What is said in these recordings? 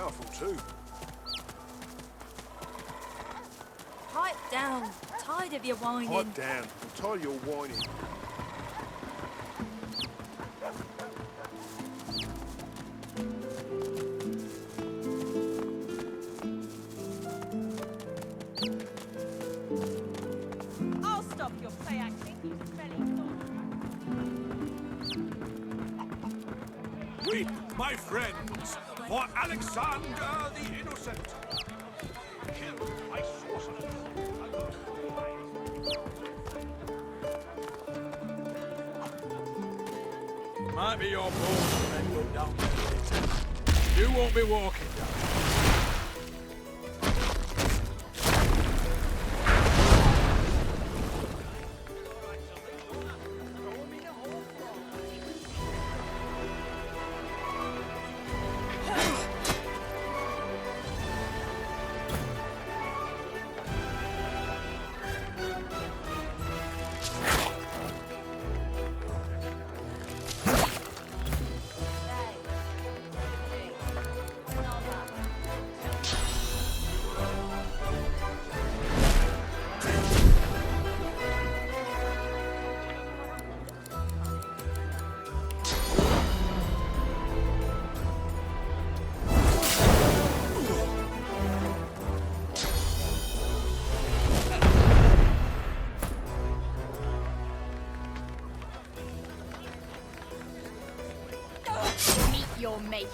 powerful too. Pipe down. Tired of your whining. Pipe down. I'm tired of your whining. I'll stop your play acting, you smelly dog. Weep, my friends, for Alexander the Innocent. Kill my sorcerers. Might be your bones then go down there later. You won't be walking down. Your maker.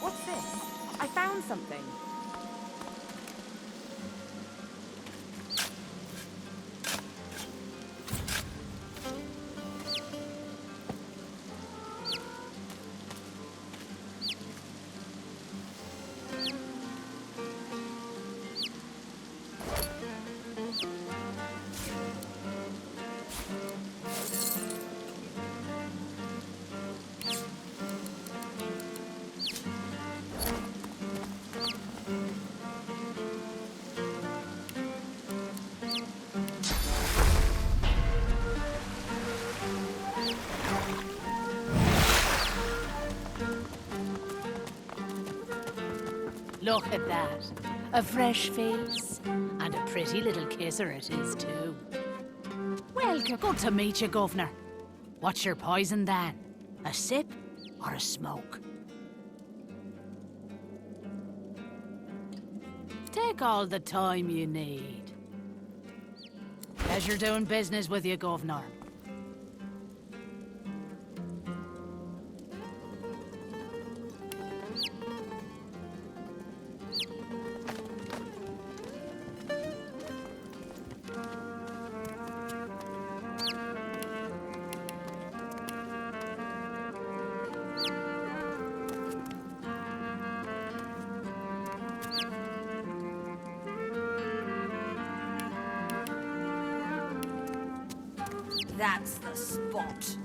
What's this? I found something. Look at that. A fresh face. And a pretty little kisser it is, too. Welcome. Good to meet you, Governor. What's your poison, then? A sip or a smoke? Take all the time you need. Pleasure doing business with you, Governor. That's the spot.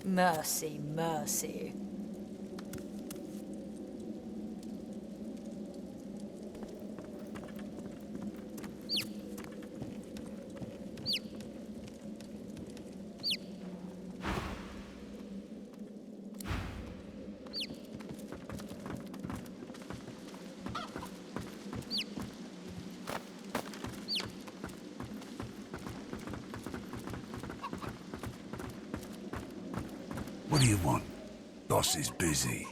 Mercy, mercy. What do you want? Boss is busy.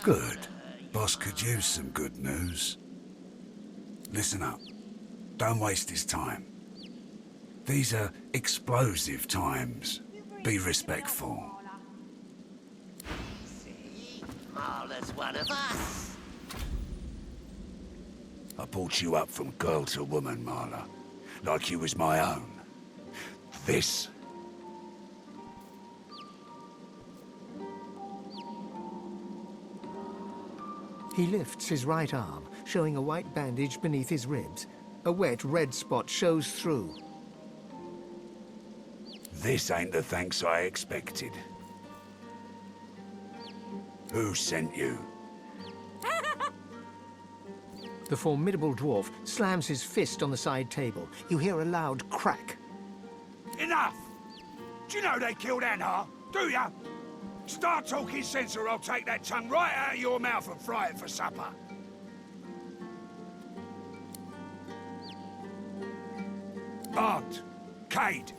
Good. Boss could use some good news. Listen up. Don't waste his time. These are explosive times. Be respectful. See? Marla's one of us. I brought you up from girl to woman, Marla. Like you was my own. This... He lifts his right arm, showing a white bandage beneath his ribs. A wet red spot shows through. This ain't the thanks I expected. Who sent you? The formidable dwarf slams his fist on the side table. You hear a loud crack. Enough! Do you know they killed Anna? Do ya? Start talking sense or I'll take that tongue right out of your mouth and fry it for supper. Aunt, Cade,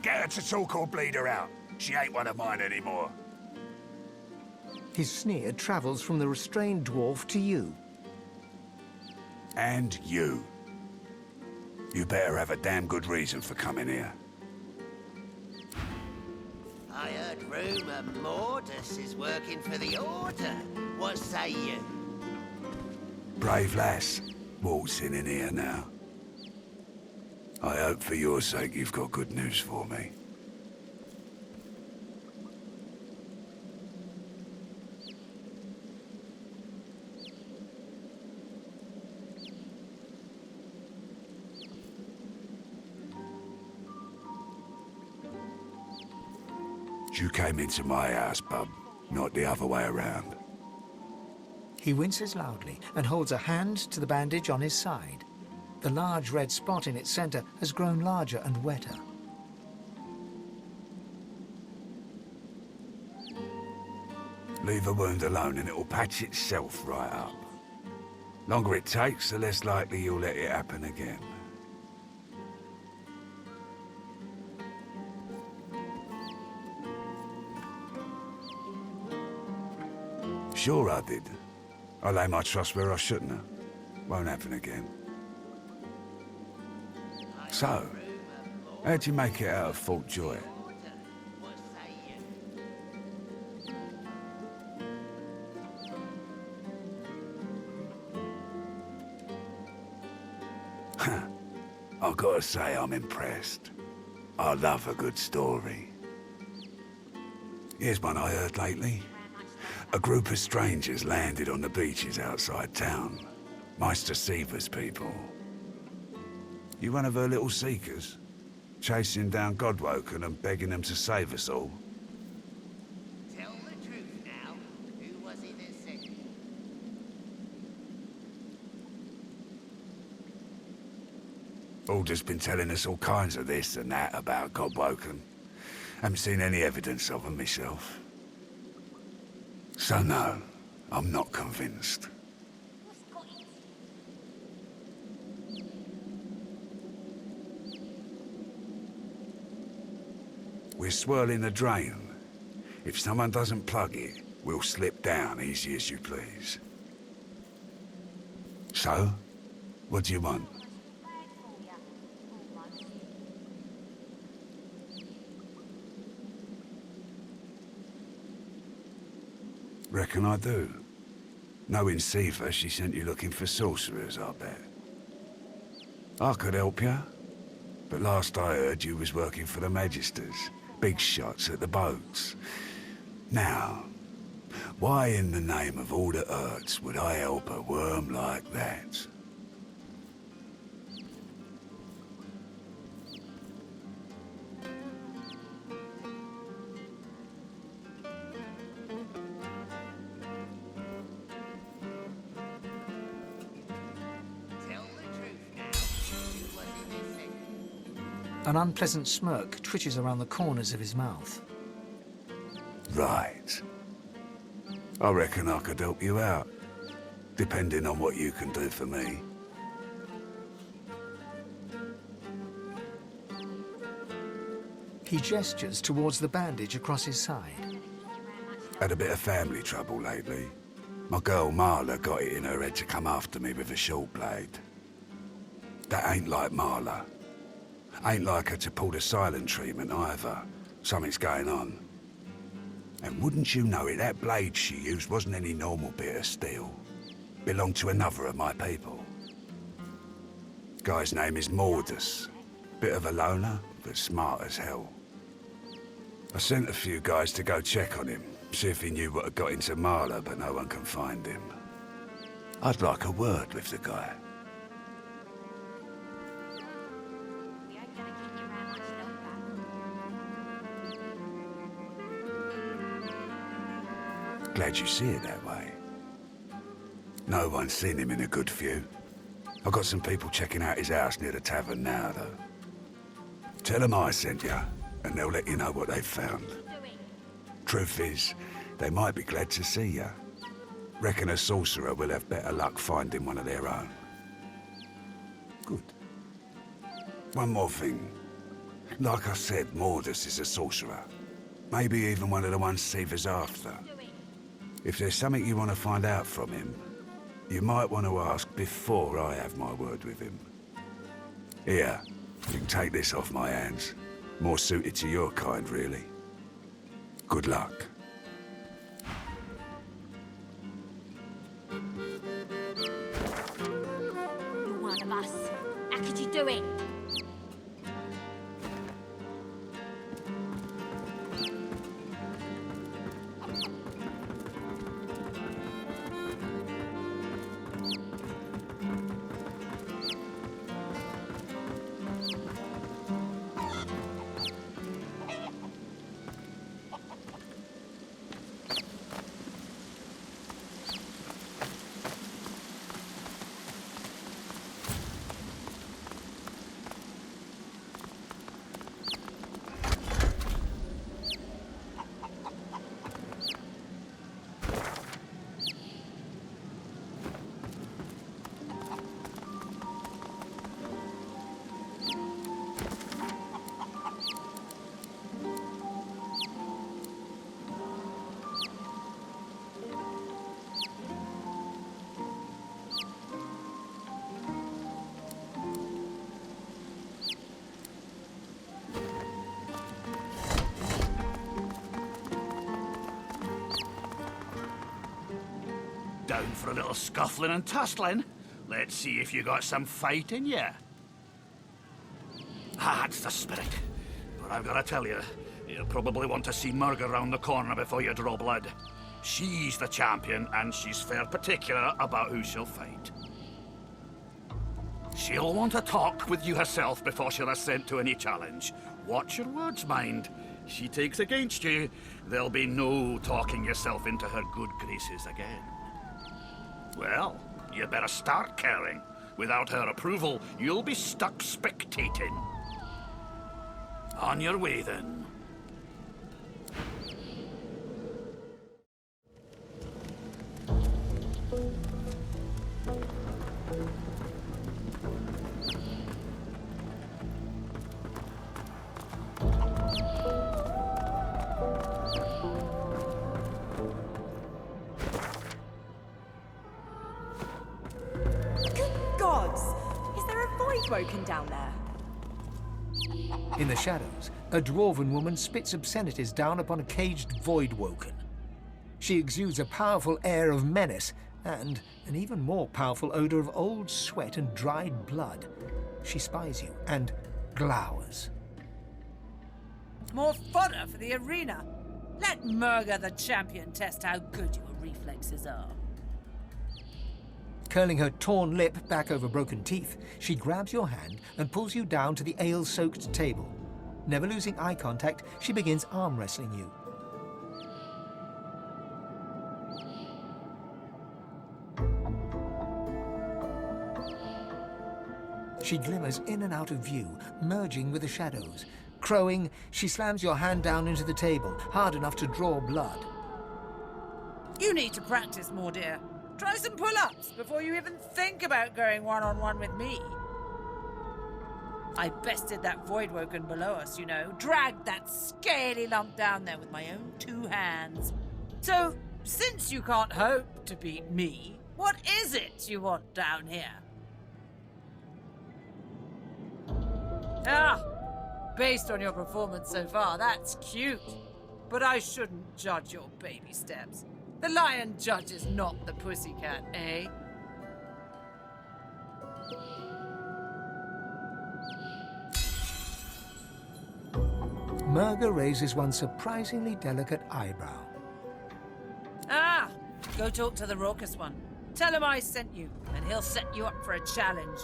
get her to talk or bleed her out. She ain't one of mine anymore. His sneer travels from the restrained dwarf to you. And you. You better have a damn good reason for coming here. I heard rumour Mordus is working for the Order. What say you? Brave lass, waltzing in here now. I hope for your sake you've got good news for me. You came into my house, bub, not the other way around. He winces loudly and holds a hand to the bandage on his side. The large red spot in its center has grown larger and wetter. Leave a wound alone and it'll patch itself right up. Longer it takes, the less likely you'll let it happen again. Sure I did. I lay my trust where I shouldn't have. Won't happen again. So, how'd you make it out of Fort Joy? What say you? I've got to say I'm impressed. I love a good story. Here's one I heard lately. A group of strangers landed on the beaches outside town. Meister Seaver's people. You one of her little seekers? Chasing down Godwoken and begging them to save us all? Tell the truth now. Who was it that sent you? Alder's been telling us all kinds of this and that about Godwoken. Haven't seen any evidence of them myself. So no, I'm not convinced. We're swirling the drain. If someone doesn't plug it, we'll slip down easy as you please. So, what do you want? Reckon I do. Knowing Seaver, she sent you looking for sorcerers, I bet. I could help you, but last I heard you was working for the Magisters. Big shots at the boats. Now, why in the name of all the hurts would I help a worm like that? An unpleasant smirk twitches around the corners of his mouth. Right. I reckon I could help you out, depending on what you can do for me. He gestures towards the bandage across his side. Had a bit of family trouble lately. My girl Marla got it in her head to come after me with a short blade. That ain't like Marla. Ain't like her to pull the silent treatment either. Something's going on. And wouldn't you know it, that blade she used wasn't any normal bit of steel. Belonged to another of my people. Guy's name is Mordus. Bit of a loner, but smart as hell. I sent a few guys to go check on him, see if he knew what had got into Marla, but no one can find him. I'd like a word with the guy. Glad you see it that way. No one's seen him in a good few. I've got some people checking out his house near the tavern now, though. Tell them I sent you, and they'll let you know what they've found. Truth is, they might be glad to see you. Reckon a sorcerer will have better luck finding one of their own. Good. One more thing. Like I said, Mordus is a sorcerer. Maybe even one of the ones Seaver's after. If there's something you want to find out from him, you might want to ask before I have my word with him. Here, you can take this off my hands. More suited to your kind, really. Good luck. You're one of us. How could you do it? Down for a little scuffling and tussling? Let's see if you got some fight in you. That's the spirit. But I've got to tell you, you'll probably want to see Murg around the corner before you draw blood. She's the champion, and she's fair particular about who she'll fight. She'll want to talk with you herself before she'll assent to any challenge. Watch your words, mind. She takes against you, there'll be no talking yourself into her good graces again. Well, you better start caring. Without her approval, you'll be stuck spectating. On your way, then. Broken down there. In the shadows, a dwarven woman spits obscenities down upon a caged void-woken. She exudes a powerful air of menace and an even more powerful odor of old sweat and dried blood. She spies you and glowers. More fodder for the arena. Let Murga the champion test how good your reflexes are. Curling her torn lip back over broken teeth, she grabs your hand and pulls you down to the ale-soaked table. Never losing eye contact, she begins arm wrestling you. She glimmers in and out of view, merging with the shadows. Crowing, she slams your hand down into the table, hard enough to draw blood. You need to practice more, dear. Try some pull-ups before you even think about going one-on-one with me. I bested that void-woken below us, you know. Dragged that scaly lump down there with my own 2 hands. So, since you can't hope to beat me, what is it you want down here? Ah, based on your performance so far, that's cute. But I shouldn't judge your baby steps. The lion judges not the pussycat, eh? Murga raises one surprisingly delicate eyebrow. Ah, go talk to the raucous one. Tell him I sent you, and he'll set you up for a challenge.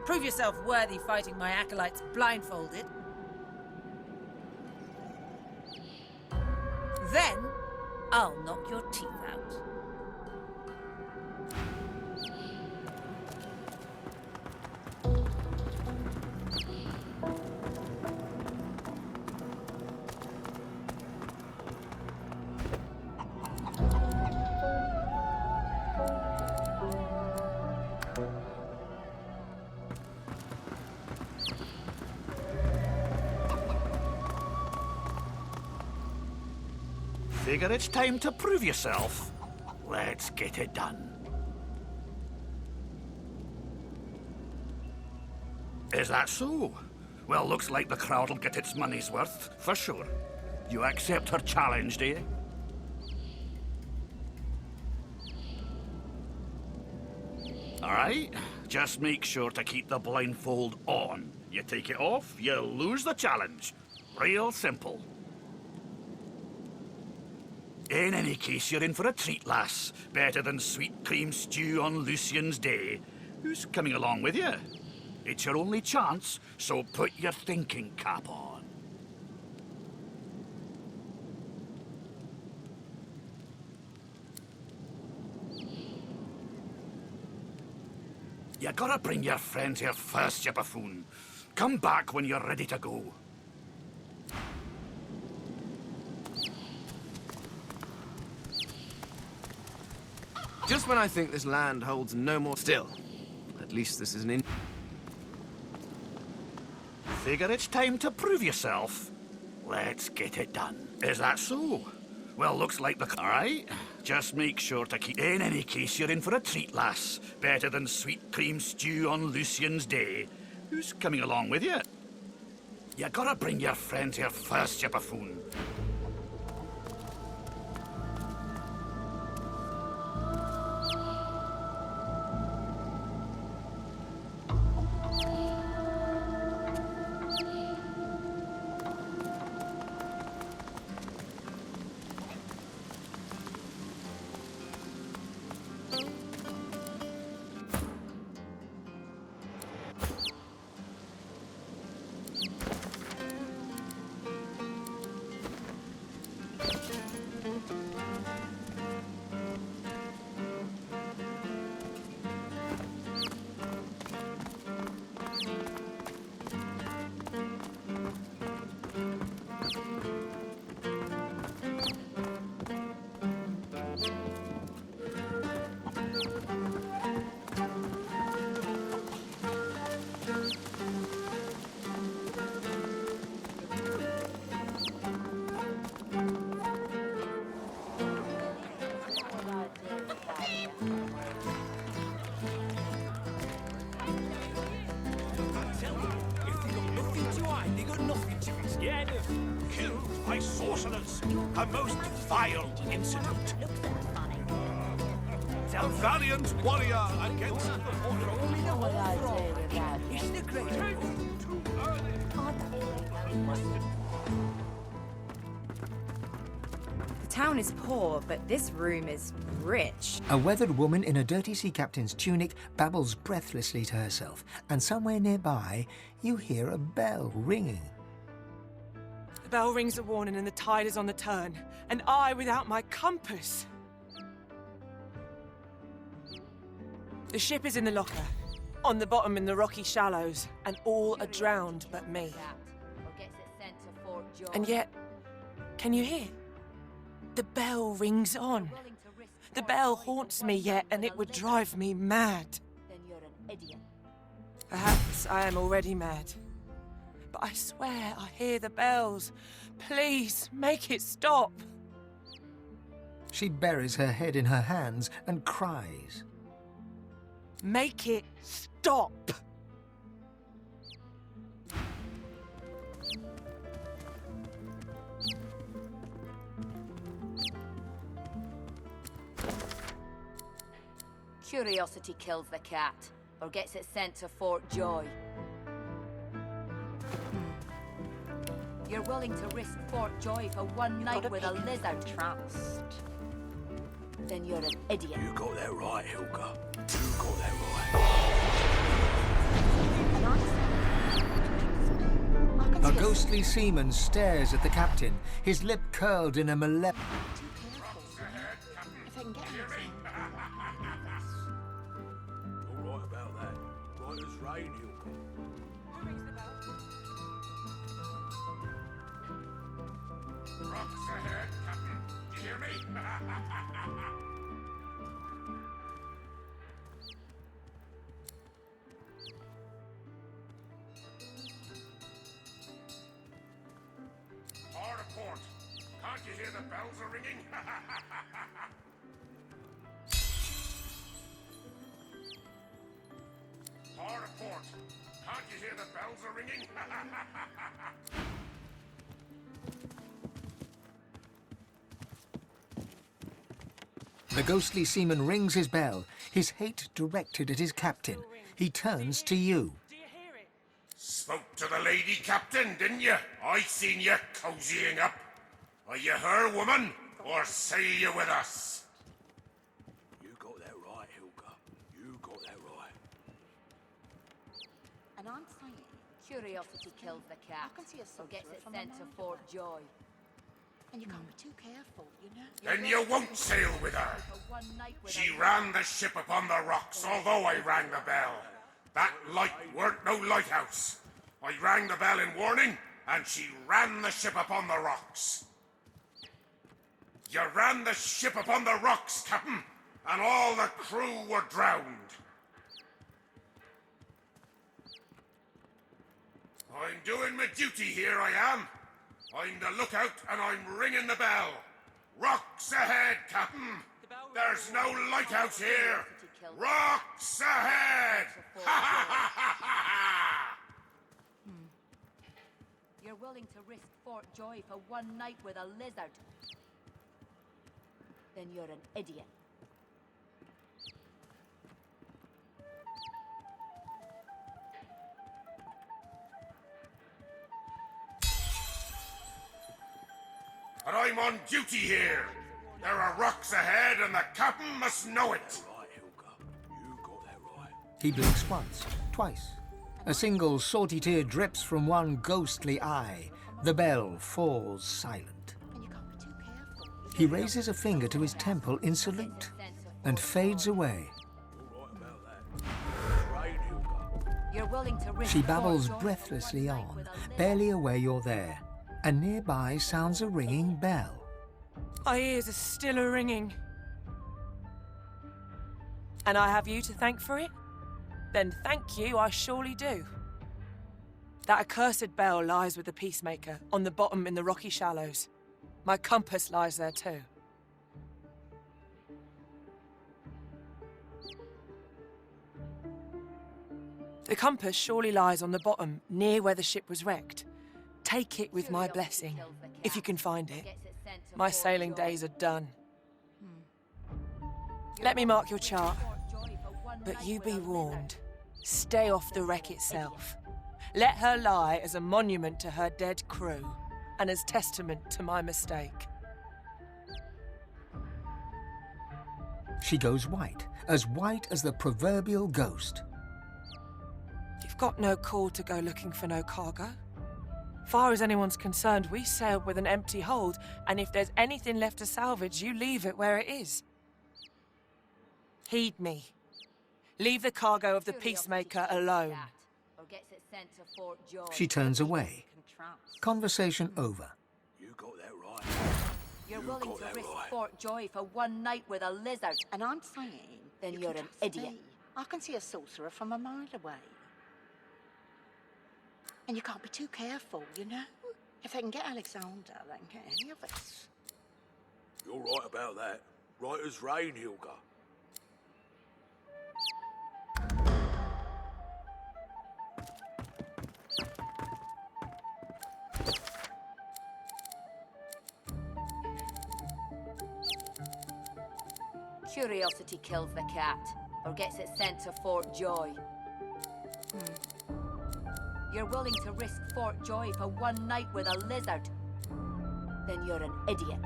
Prove yourself worthy fighting my acolytes blindfolded. Then, I'll knock your teeth out. Figure it's time to prove yourself. Let's get it done. Is that so? Well, looks like the crowd'll get its money's worth, for sure. You accept her challenge, do you? All right, just make sure to keep the blindfold on. You take it off, you lose the challenge. Real simple. In any case, you're in for a treat, lass. Better than sweet cream stew on Lucian's Day. Who's coming along with you? It's your only chance, so put your thinking cap on. You gotta bring your friends here first, you buffoon. Come back when you're ready to go. Just when I think this land holds no more still. At least this is an Figure it's time to prove yourself. Let's get it done. Is that so? Well, looks like the... All right, just make sure to keep... In any case, you're in for a treat, lass. Better than sweet cream stew on Lucian's Day. Who's coming along with you? You gotta bring your friends here first, you buffoon. Killed by sorcerers, a most vile incident. A valiant warrior against the The town is poor, but this room is rich. A weathered woman in a dirty sea captain's tunic babbles breathlessly to herself, and somewhere nearby, you hear a bell ringing. The bell rings a warning and the tide is on the turn, and I without my compass. The ship is in the locker. On the bottom in the rocky shallows, and all are drowned but me. And yet, can you hear? The bell rings on. The bell haunts me yet, and it would drive me mad. Perhaps I am already mad. But I swear I hear the bells. Please, make it stop. She buries her head in her hands and cries. Make it stop! Curiosity kills the cat, or gets it sent to Fort Joy. You're willing to risk Fort Joy for one night with a lizard? Trust. Then you're an idiot. You got that right, Hilka. You got that right. A ghostly seaman stares at the captain, his lip curled in a malevolent... If I can get anything. All right about that. Right as rain, Hilka. Rocks ahead, Captain. Do you hear me? Hard a port. Can't you hear the bells are ringing? Hard a port. Can't you hear the bells are ringing? The ghostly seaman rings his bell, his hate directed at his captain. He turns to you. Spoke to the lady, Captain, didn't you? I seen you cozying up. Are you her woman, or sail you with us? You got that right, Hilka. You got that right. And I'm saying, curiosity kills the cat, or gets it sent to Fort Joy. And you can't be too careful, you know? Then you won't sail with her. She ran the ship upon the rocks, although I rang the bell. That light weren't no lighthouse. I rang the bell in warning, and she ran the ship upon the rocks. You ran the ship upon the rocks, Captain, and all the crew were drowned. I'm doing my duty here, I am. I'm the lookout, and I'm ringing the bell. Rocks ahead, Captain. There's no lighthouse here. Rocks ahead! Ha ha ha ha ha! You're willing to risk Fort Joy for one night with a lizard? Then you're an idiot. And I'm on duty here. There are rocks ahead, and the captain must know it. He blinks once, twice. A single salty tear drips from one ghostly eye. The bell falls silent. He raises a finger to his temple in salute and fades away. You're willing to risk She babbles breathlessly on, barely aware you're there, and nearby sounds a ringing bell. My ears are still a-ringing. And I have you to thank for it? Then thank you, I surely do. That accursed bell lies with the peacemaker, on the bottom in the rocky shallows. My compass lies there too. The compass surely lies on the bottom, near where the ship was wrecked. Take it with my blessing, if you can find it. My sailing days are done. Let me mark your chart. But you be warned. Stay off the wreck itself. Let her lie as a monument to her dead crew, and as testament to my mistake. She goes white as the proverbial ghost. You've got no call to go looking for no cargo. Far as anyone's concerned, we sailed with an empty hold, and if there's anything left to salvage, you leave it where it is. Heed me. Leave the cargo of the peacemaker alone. Or gets it sent to Fort George. She turns away. Conversation over. You got that right. You're willing to risk Fort Joy for one night with a lizard. And I'm saying... Then you you're can an trust idiot. me. I can see a sorcerer from a mile away. And you can't be too careful, you know? If they can get Alexander, they can get any of us. You're right about that. Right as rain, Hilga. Curiosity kills the cat, or gets it sent to Fort Joy. You're willing to risk Fort Joy for one night with a lizard. Then you're an idiot.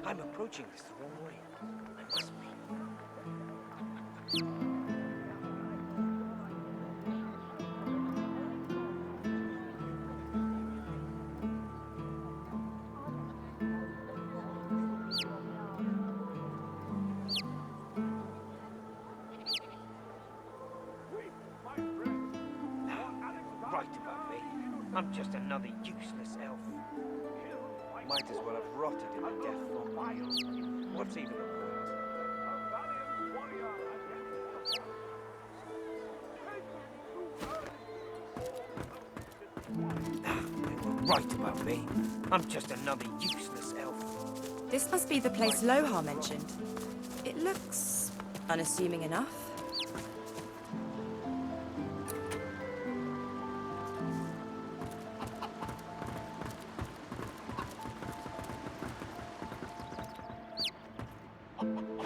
I'm approaching this the wrong way. I must be. Right about me. I'm just another useless elf. Might as well have rotted in a death vomit. What's even a point? They were right about me. I'm just another useless elf. This must be the place Lohar mentioned. It looks unassuming enough.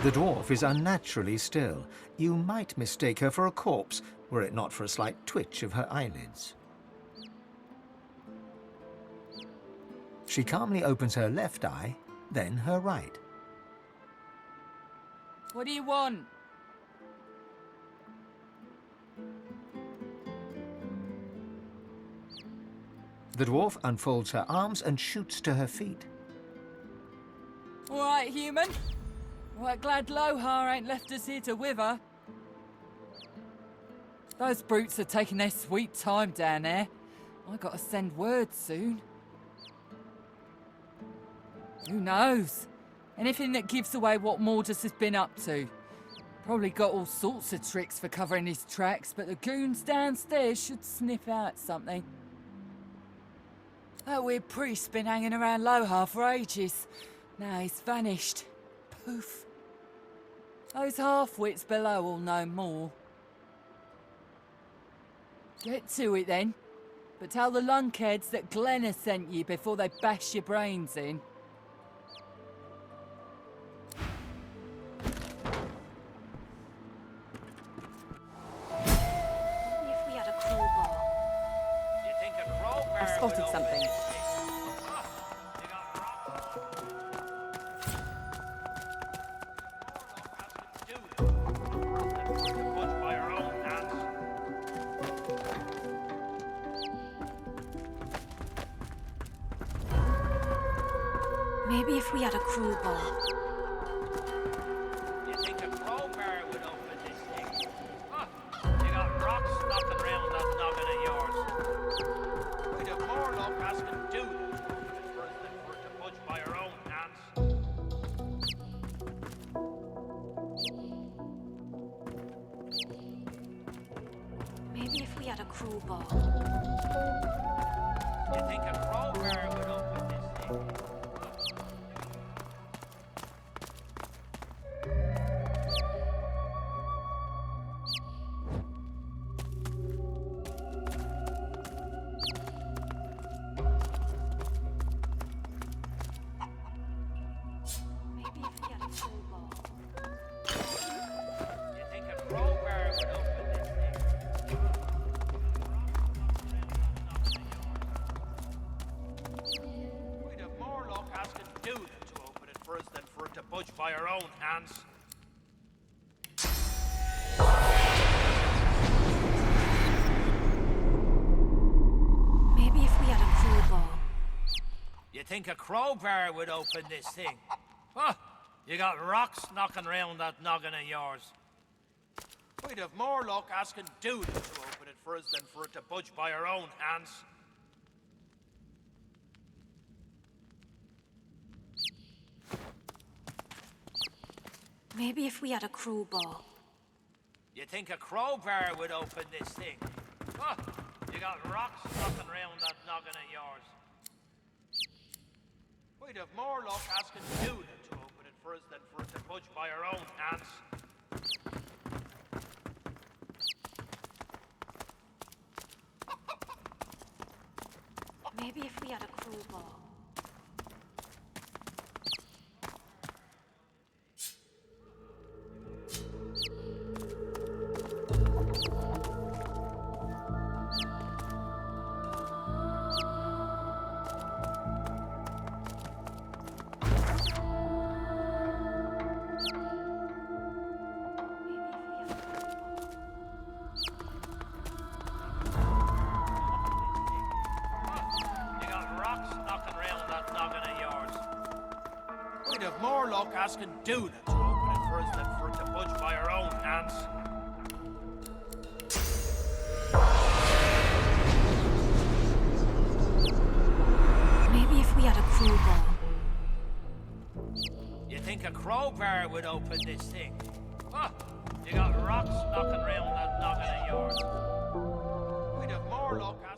The dwarf is unnaturally still. You might mistake her for a corpse, were it not for a slight twitch of her eyelids. She calmly opens her left eye, then her right. What do you want? The dwarf unfolds her arms and shoots to her feet. All right, human. Right, glad Lohar ain't left us here to wither. Those brutes are taking their sweet time down there. I gotta send word soon. Who knows? Anything that gives away what Mordus has been up to. Probably got all sorts of tricks for covering his tracks, but the goons downstairs should sniff out something. That weird priest's been hanging around Lohar for ages. Now he's vanished. Poof. Those half-wits below will know more. Get to it then. But tell the lunkheads that Glenna sent you before they bash your brains in. If we had a crowbar. You think a crowbar I've spotted would something. open this thing? Maybe if we had a crowbar. You think a crowbar would open this thing? Huh. You got rocks knocking round that noggin of yours. We'd have more luck asking dudes than for it to budge by our own hands. Maybe if we had a crowbar. You think a crowbar would open this thing? budge by our own hands. Maybe if we had a crowbar. You think a crowbar would open this thing? Huh? You got rocks knocking around that noggin of yours. We'd have more luck asking Dude to open it for us than for it to budge by our own hands. Maybe if we had a crowbar. You think a crowbar would open this thing? Huh? You got rocks knocking around that noggin of yours. We'd have more luck asking Dude to open it for us than for it to budge by our own hands. Maybe if we had a crowbar. We'd have more luck asking Dude to open it for us than for it to budge by our own hands. Maybe if we had a crowbar. You think a crowbar would open this thing? Huh? You got rocks knocking around that noggin of yours. We'd have more luck asking